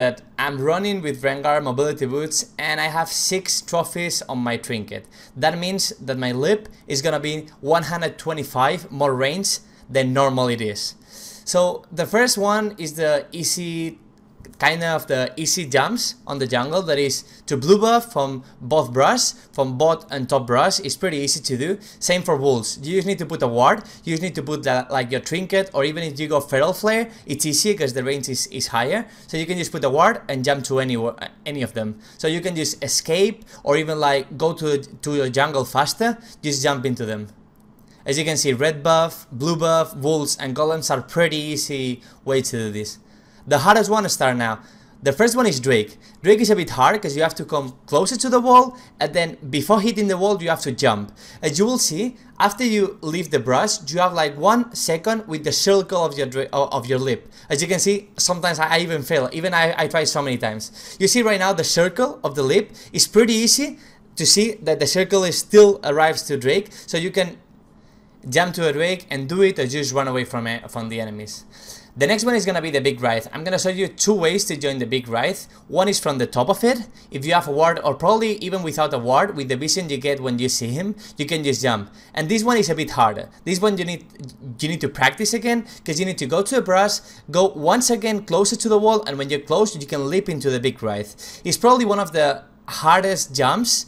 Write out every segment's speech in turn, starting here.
that I'm running with Rengar mobility boots and I have 6 trophies on my trinket. That means that my lip is gonna be 125 more range than normal it is. So the first one is the easy, kind of the easy jumps on the jungle, that is to blue buff from both brush, from bot and top brush. It's pretty easy to do. Same for wolves. You just need to put a ward, you just need to put that, like your trinket, or even if you go feral flare, it's easy because the range is higher. So you can just put a ward and jump to any of them. So you can just escape or even like go to your jungle faster, just jump into them. As you can see, red buff, blue buff, wolves and golems are pretty easy way to do this. The hardest one to start now. The first one is Drake. Drake is a bit hard because you have to come closer to the wall, and then before hitting the wall you have to jump. As you will see, after you leave the brush, you have like 1 second with the circle of your lip. As you can see, sometimes I even fail. Even I try so many times. You see right now the circle of the lip is pretty easy to see that the circle is still arrives to Drake, so you can jump to a Drake and do it or just run away from the enemies. The next one is gonna be the big Wraith. I'm gonna show you 2 ways to join the big Wraith. One is from the top of it. If you have a ward, or probably even without a ward, with the vision you get when you see him, you can just jump. And this one is a bit harder. This one you need to practice again, because you need to go to the brush, go once again closer to the wall, and when you're close, you can leap into the big Wraith. It's probably one of the hardest jumps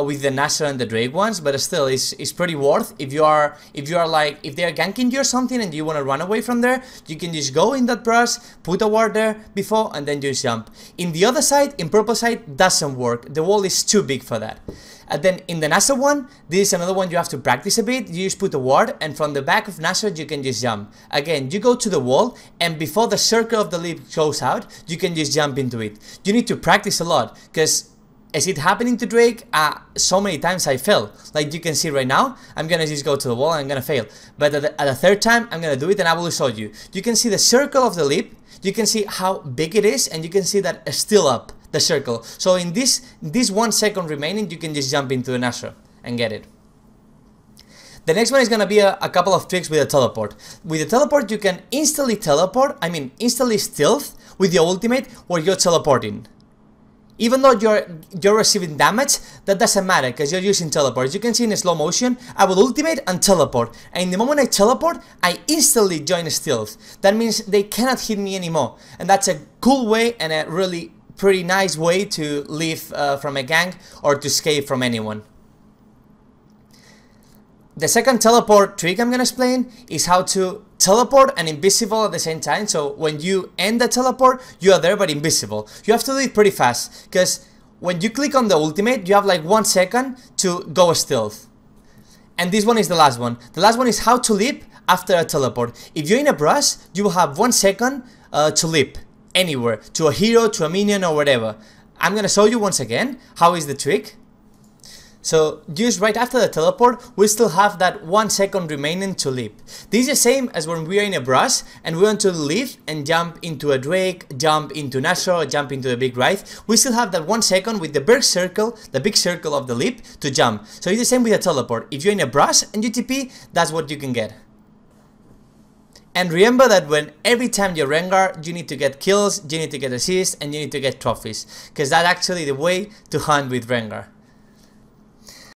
with the Nashor and the Drake ones, but still it's pretty worth. If they're ganking you or something and you want to run away from there, you can just go in that brush, put a ward there before, and then just jump. In the other side, in purple side, doesn't work. The wall is too big for that. And then in the Nashor one, this is another one you have to practice a bit. You just put a ward, and from the back of Nashor you can just jump. Again, you go to the wall, and before the circle of the lip goes out, you can just jump into it. You need to practice a lot, because as it happening to Drake, so many times I fail. Like you can see right now, I'm gonna just go to the wall and I'm gonna fail. But at the third time, I'm gonna do it and I will show you. You can see the circle of the lip, you can see how big it is, and you can see that it's still up, the circle. So in this 1 second remaining, you can just jump into the Nashor and get it. The next one is gonna be a couple of tricks with a teleport. With the teleport, you can instantly teleport, instantly stealth with your ultimate where you're teleporting. Even though you're receiving damage, that doesn't matter because you're using teleport. As you can see in slow motion, I will ultimate and teleport. And in the moment I teleport, I instantly join stealth. That means they cannot hit me anymore. And that's a cool way and a really pretty nice way to leave from a gank or to escape from anyone. The second teleport trick I'm gonna explain is how to teleport and invisible at the same time. So when you end the teleport, you are there but invisible. You have to do it pretty fast, because when you click on the ultimate, you have like 1 second to go stealth. And this one is the last one. The last one is how to leap after a teleport. If you're in a brush, you will have 1 second to leap anywhere, to a hero, to a minion or whatever. I'm gonna show you once again how is the trick. So just right after the teleport, we still have that 1 second remaining to leap. This is the same as when we are in a brush and we want to leave and jump into a Drake, jump into Nashor, jump into the big Wraith. We still have that 1 second with the big circle of the leap to jump. So it's the same with a teleport. If you're in a brush and you TP, that's what you can get. And remember that every time you're Rengar, you need to get kills, you need to get assists, and you need to get trophies, because that's actually the way to hunt with Rengar.